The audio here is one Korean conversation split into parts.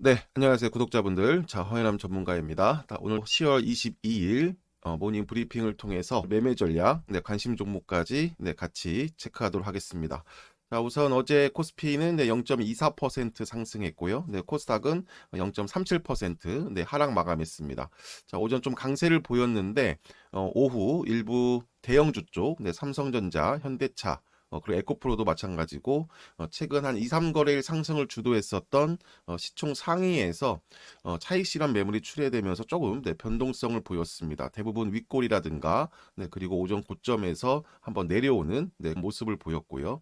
네, 안녕하세요, 구독자분들. 자, 허연함 전문가입니다. 오늘 10월 22일 모닝 브리핑을 통해서 매매 전략, 관심 종목까지 같이 체크하도록 하겠습니다. 자, 우선 어제 코스피는 0.24% 상승했고요. 코스닥은 0.37% 하락 마감했습니다. 자, 오전 좀 강세를 보였는데 오후 일부 대형주 쪽, 삼성전자, 현대차, 그리고 에코프로도 마찬가지고 최근 한 2, 3거래일 상승을 주도했었던 시총 상위에서 차익 실현 매물이 출회되면서 조금 변동성을 보였습니다. 대부분 윗골이라든가 그리고 오전 고점에서 한번 내려오는 모습을 보였고요.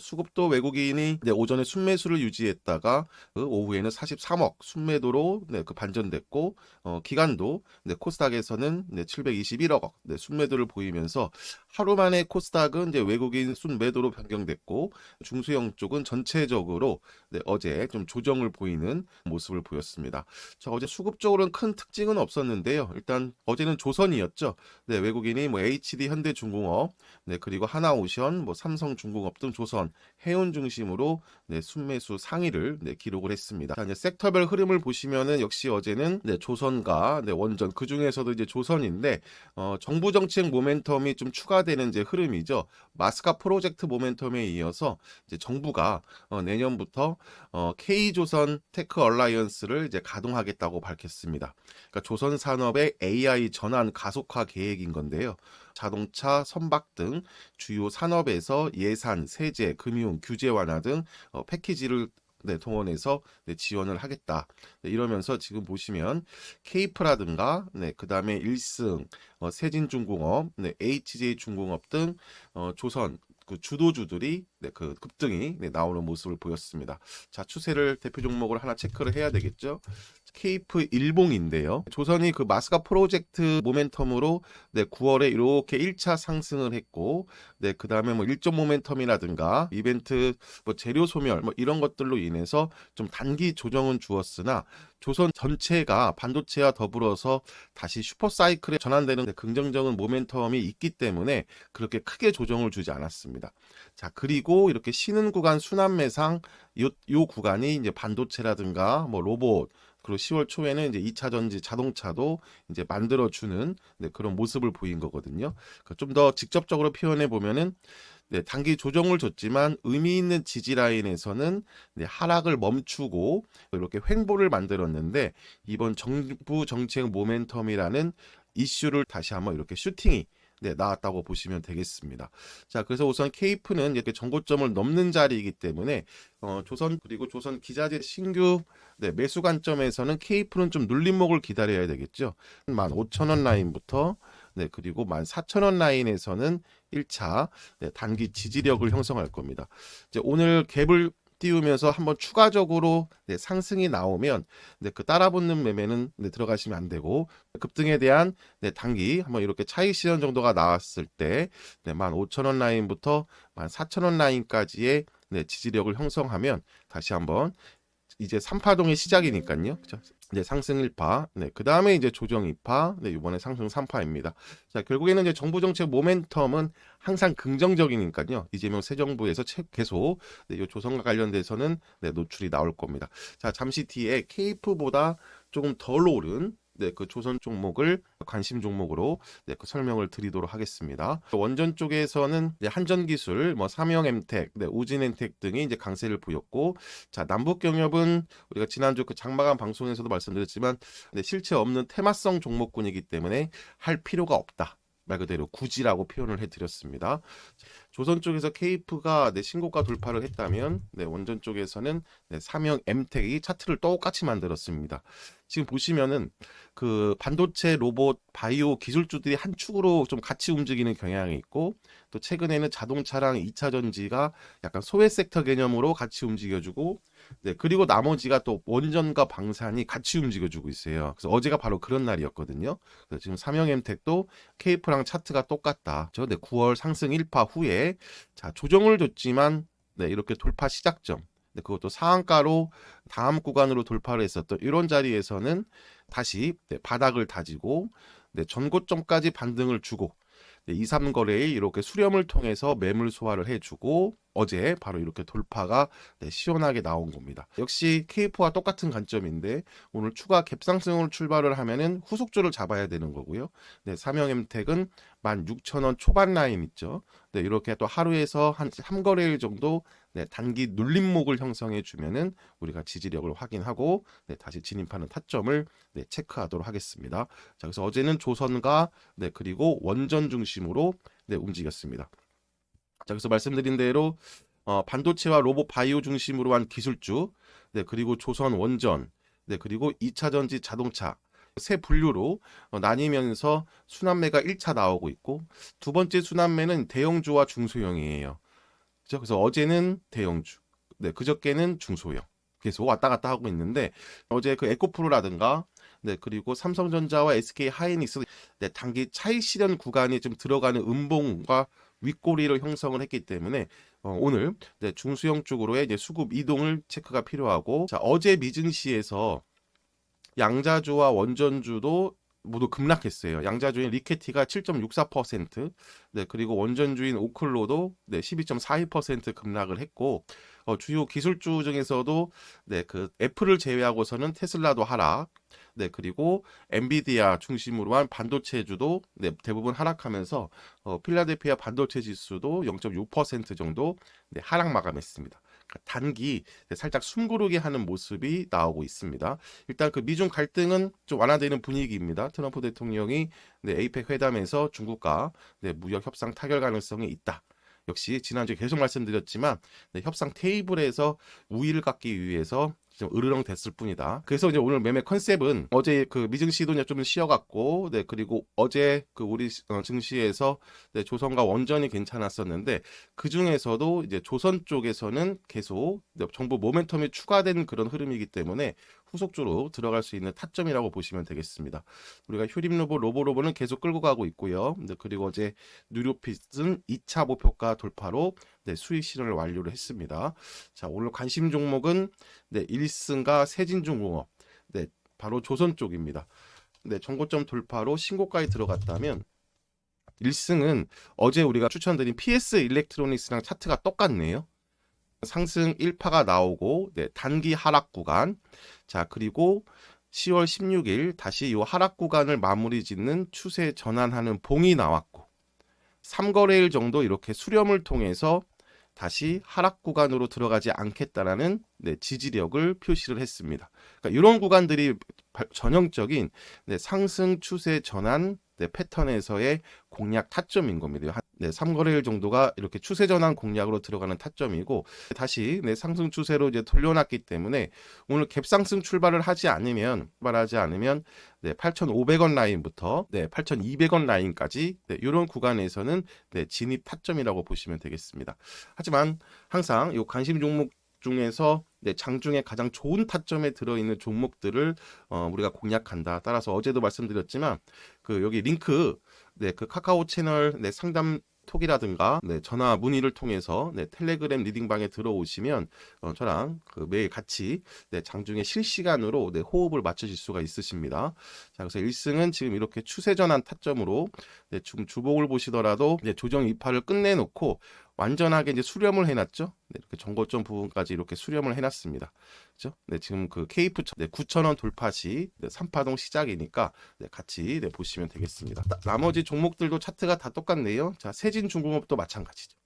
수급도 외국인이 오전에 순매수를 유지했다가 그 오후에는 43억 순매도로 그 반전됐고 기간도 코스닥에서는 721억 순매도를 보이면서 하루 만에 코스닥은 외국인 순매도로 변경됐고 중소형 쪽은 전체적으로 어제 좀 조정을 보이는 모습을 보였습니다. 자, 어제 수급 쪽으로는 큰 특징은 없었는데요. 일단 어제는 조선이었죠. 외국인이 뭐 HD 현대중공업, 그리고 하나오션, 뭐 삼성중공업 등 조선, 해운 중심으로 순매수 상위를 기록을 했습니다. 자, 이제 섹터별 흐름을 보시면은 역시 어제는 조선과 원전, 그 중에서도 이제 조선인데 정부 정책 모멘텀이 좀 추가되는 이제 흐름이죠. 마스카 프로젝트 모멘텀에 이어서 이제 정부가 내년부터 K조선 테크 얼라이언스를 이제 가동하겠다고 밝혔습니다. 그러니까 조선 산업의 AI 전환 가속화 계획인 건데요. 자동차, 선박 등 주요 산업에서 예산, 세제, 금융, 규제 완화 등 패키지를 동원해서 지원을 하겠다. 이러면서 지금 보시면 케이프라든가 그다음에 일승, 세진중공업, HJ중공업 등 조선 그 주도주들이 그 급등이 나오는 모습을 보였습니다. 자, 추세를 대표 종목을 하나 체크를 해야 되겠죠. 케이프 일봉인데요. 조선이 그 마스카 프로젝트 모멘텀으로 9월에 이렇게 1차 상승을 했고, 그 다음에 뭐 일정 모멘텀이라든가 이벤트, 뭐 재료 소멸, 뭐 이런 것들로 인해서 좀 단기 조정은 주었으나 조선 전체가 반도체와 더불어서 다시 슈퍼사이클에 전환되는 긍정적인 모멘텀이 있기 때문에 그렇게 크게 조정을 주지 않았습니다. 자, 그리고 이렇게 쉬는 구간 순환매상 요 구간이 이제 반도체라든가 뭐 로봇, 그리고 10월 초에는 이제 2차 전지 자동차도 이제 만들어주는 그런 모습을 보인 거거든요. 그러니까 좀 더 직접적으로 표현해 보면은 단기 조정을 줬지만 의미 있는 지지 라인에서는 하락을 멈추고 이렇게 횡보를 만들었는데 이번 정부 정책 모멘텀이라는 이슈를 다시 한번 이렇게 슈팅이 나왔다고 보시면 되겠습니다. 자, 그래서 우선 케이프는 이렇게 정고점을 넘는 자리이기 때문에 조선 그리고 조선 기자재 신규 매수 관점에서는 케이프는 좀 눌림목을 기다려야 되겠죠. 15,000원 라인부터 그리고 14,000원 라인에서는 1차 단기 지지력을 형성할 겁니다. 이제 오늘 갭을 띄우면서 한번 추가적으로 상승이 나오면 그 따라붙는 매매는 들어가시면 안 되고 급등에 대한 단기 한번 이렇게 차익 실현 정도가 나왔을 때 15,000원 라인부터 14,000원 라인까지의 지지력을 형성하면 다시 한번 이제 3파동의 시작이니까요. 그죠? 이제 상승 1파, 그 다음에 이제 조정 2파, 이번에 상승 3파입니다. 자, 결국에는 이제 정부 정책 모멘텀은 항상 긍정적이니까요. 이재명 새 정부에서 계속 이 조선과 관련돼서는 노출이 나올 겁니다. 자, 잠시 뒤에 케이프보다 조금 덜 오른 그 조선 종목을 관심 종목으로 그 설명을 드리도록 하겠습니다. 원전 쪽에서는 한전기술, 뭐 삼형엠텍, 우진엔텍 등이 이제 강세를 보였고, 자, 남북경협은 우리가 지난주 그 장마감 방송에서도 말씀드렸지만 실체 없는 테마성 종목군이기 때문에 할 필요가 없다. 말 그대로 굳이라고 표현을 해드렸습니다. 조선 쪽에서 케이프가 신고가 돌파를 했다면 원전 쪽에서는 삼형 M텍이 차트를 똑같이 만들었습니다. 지금 보시면은 그 반도체, 로봇, 바이오 기술주들이 한 축으로 좀 같이 움직이는 경향이 있고 또 최근에는 자동차랑 2차 전지가 약간 소외 섹터 개념으로 같이 움직여주고 그리고 나머지가 또 원전과 방산이 같이 움직여주고 있어요. 그래서 어제가 바로 그런 날이었거든요. 그래서 지금 삼형엠텍도 케이프랑 차트가 똑같다. 9월 상승 1파 후에 자, 조정을 줬지만 이렇게 돌파 시작점. 그것도 상한가로 다음 구간으로 돌파를 했었던 이런 자리에서는 다시 바닥을 다지고 전고점까지 반등을 주고 2, 3거래일 이렇게 수렴을 통해서 매물 소화를 해주고 어제 바로 이렇게 돌파가 시원하게 나온 겁니다. 역시 K4와 똑같은 관점인데 오늘 추가 갭상승으로 출발을 하면은 후속조를 잡아야 되는 거고요. 삼형엠텍은 16,000원 초반 라인 있죠. 이렇게 또 하루에서 한 3거래일 정도 단기 눌림목을 형성해 주면은 우리가 지지력을 확인하고 다시 진입하는 타점을 체크하도록 하겠습니다. 자, 그래서 어제는 조선과 그리고 원전 중심으로 움직였습니다. 자, 그래서 말씀드린 대로 반도체와 로봇 바이오 중심으로 한 기술주, 그리고 조선 원전, 그리고 2차 전지 자동차 세 분류로 나뉘면서 순환매가 1차 나오고 있고 두 번째 순환매는 대형주와 중소형이에요. 그렇죠? 그래서 어제는 대형주, 그저께는 중소형. 계속 왔다 갔다 하고 있는데 어제 그 에코프로라든가 그리고 삼성전자와 SK 하이닉스 단기 차익 실현 구간이 좀 들어가는 음봉과 윗꼬리를 형성을 했기 때문에 오늘 중수형 쪽으로의 이제 수급 이동을 체크가 필요하고, 자, 어제 미증시에서 양자주와 원전주도 모두 급락했어요. 양자주인 리케티가 7.64%, 그리고 원전주인 오클로도 12.42% 급락을 했고, 주요 기술주 중에서도 그 애플을 제외하고서는 테슬라도 하락, 그리고 엔비디아 중심으로 한 반도체주도 대부분 하락하면서 필라델피아 반도체 지수도 0.6% 정도 하락 마감했습니다. 단기 살짝 숨고르게 하는 모습이 나오고 있습니다. 일단 그 미중 갈등은 좀 완화되는 분위기입니다. 트럼프 대통령이 에이펙 회담에서 중국과 무역 협상 타결 가능성이 있다. 역시 지난주에 계속 말씀드렸지만 협상 테이블에서 우위를 갖기 위해서 좀 으르렁 됐을 뿐이다. 그래서 이제 오늘 매매 컨셉은 어제 그 미증시도 좀 쉬어갔고, 그리고 어제 그 우리 증시에서 조선과 원전이 괜찮았었는데 그 중에서도 이제 조선 쪽에서는 계속 정부 모멘텀이 추가된 그런 흐름이기 때문에 후속주로 들어갈 수 있는 타점이라고 보시면 되겠습니다. 우리가 휴림로보, 로보로보는 계속 끌고 가고 있고요. 그리고 어제 뉴로핏은 2차 목표가 돌파로 수익 실현을 완료를 했습니다. 자, 오늘 관심 종목은 1승과 세진중공업, 바로 조선 쪽입니다. 정고점 돌파로 신고가에 들어갔다면 1승은 어제 우리가 추천드린 PS 일렉트로닉스랑 차트가 똑같네요. 상승 1파가 나오고 단기 하락 구간, 자, 그리고 10월 16일 다시 이 하락 구간을 마무리 짓는 추세 전환하는 봉이 나왔고 3거래일 정도 이렇게 수렴을 통해서 다시 하락 구간으로 들어가지 않겠다라는 지지력을 표시를 했습니다. 그러니까 이런 구간들이 전형적인 상승 추세 전환 패턴에서의 공략 타점인 겁니다. 3거래일 정도가 이렇게 추세 전환 공략으로 들어가는 타점이고 다시 상승 추세로 이제 돌려놨기 때문에 오늘 갭상승 출발을 하지 않으면 8,500원 라인부터 8,200원 라인까지 이런 구간에서는 진입 타점이라고 보시면 되겠습니다. 하지만 항상 이 관심 종목 중에서 장중에 가장 좋은 타점에 들어있는 종목들을 우리가 공략한다. 따라서 어제도 말씀드렸지만 그 여기 링크 그 카카오 채널 상담 톡이라든가 전화 문의를 통해서 텔레그램 리딩방에 들어오시면 저랑 그 매일 같이 장중에 실시간으로 호흡을 맞추실 수가 있으십니다. 자, 그래서 1승은 지금 이렇게 추세 전환 타점으로 지금 주봉을 보시더라도 조정 2파를 끝내놓고 완전하게 이제 수렴을 해놨죠. 이렇게 정고점 부분까지 이렇게 수렴을 해놨습니다. 그렇죠? 지금 그 KF 9,000원 돌파 시 3파동 시작이니까 같이 보시면 되겠습니다. 나머지 종목들도 차트가 다 똑같네요. 자, 세진중공업도 마찬가지죠.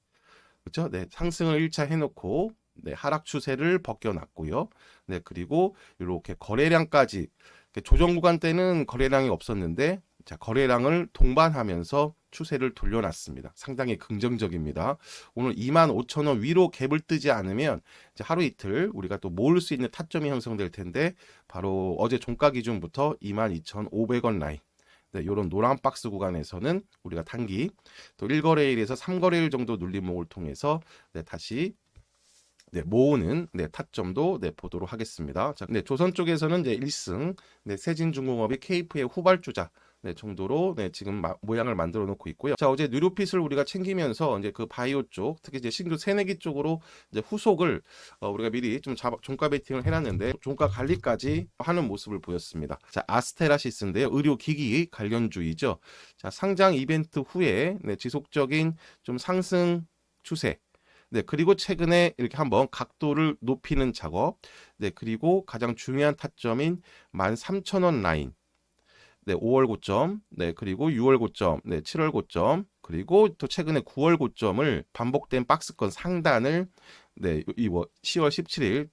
그렇죠? 상승을 1차 해놓고 하락 추세를 벗겨놨고요. 그리고 이렇게 거래량까지 조정 구간 때는 거래량이 없었는데 자, 거래량을 동반하면서 추세를 돌려놨습니다. 상당히 긍정적입니다. 오늘 25,000원 위로 갭을 뜨지 않으면 이제 하루 이틀 우리가 또 모을 수 있는 타점이 형성될 텐데 바로 어제 종가 기준부터 22,500원 라인 이런 노란 박스 구간에서는 우리가 단기 또 1거래일에서 3거래일 정도 눌림목을 통해서 다시 모으는 타점도 보도록 하겠습니다. 자, 조선 쪽에서는 이제 1승, 세진중공업이 KF의 후발주자 정도로 지금 모양을 만들어 놓고 있고요. 자, 어제 뉴로핏을 우리가 챙기면서 이제 그 바이오 쪽, 특히 이제 신규 새내기 쪽으로 이제 후속을 우리가 미리 좀 종가 베팅을 해놨는데 종가 관리까지 하는 모습을 보였습니다. 자, 아스테라시스인데요, 의료기기 관련주이죠. 자, 상장 이벤트 후에 지속적인 좀 상승 추세. 네, 그리고 최근에 이렇게 한번 각도를 높이는 작업. 네, 그리고 가장 중요한 타점인 13,000원 라인. 네, 5월 고점, 네, 그리고 6월 고점, 네, 7월 고점, 그리고 또 최근에 9월 고점을 반복된 박스권 상단을 네, 10월 17일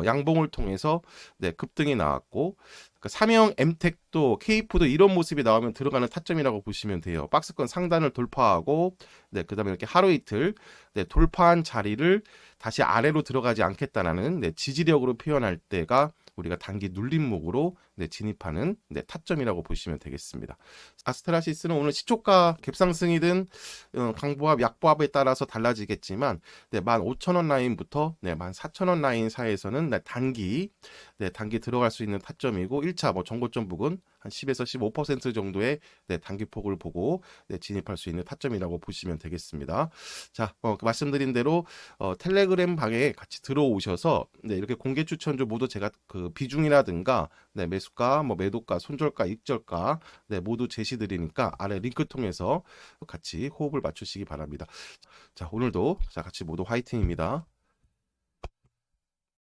양봉을 통해서 네, 급등이 나왔고 그러니까 삼형 엠텍도 K푸드 이런 모습이 나오면 들어가는 타점이라고 보시면 돼요. 박스권 상단을 돌파하고 네, 그다음에 이렇게 하루 이틀 네, 돌파한 자리를 다시 아래로 들어가지 않겠다라는 네, 지지력으로 표현할 때가 우리가 단기 눌림목으로 네, 진입하는 네, 타점이라고 보시면 되겠습니다. 아스트라시스는 오늘 시초가 갭상승이든 강보합, 약보합에 따라서 달라지겠지만 네, 15,000원 라인부터 네, 14,000원 라인 사이에서는 네, 단기 들어갈 수 있는 타점이고 1차 뭐 정고점 부근 한 10에서 15% 정도의 네, 단기폭을 보고 네, 진입할 수 있는 타점이라고 보시면 되겠습니다. 자, 말씀드린 대로 텔레그램 방에 같이 들어오셔서 네, 이렇게 공개 추천주 모두 제가 그 비중이라든가 네, 매수가, 뭐 매도가, 손절가, 익절가 네, 모두 제시 드리니까 아래 링크 통해서 같이 호흡을 맞추시기 바랍니다. 자, 오늘도 자 같이 모두 화이팅입니다.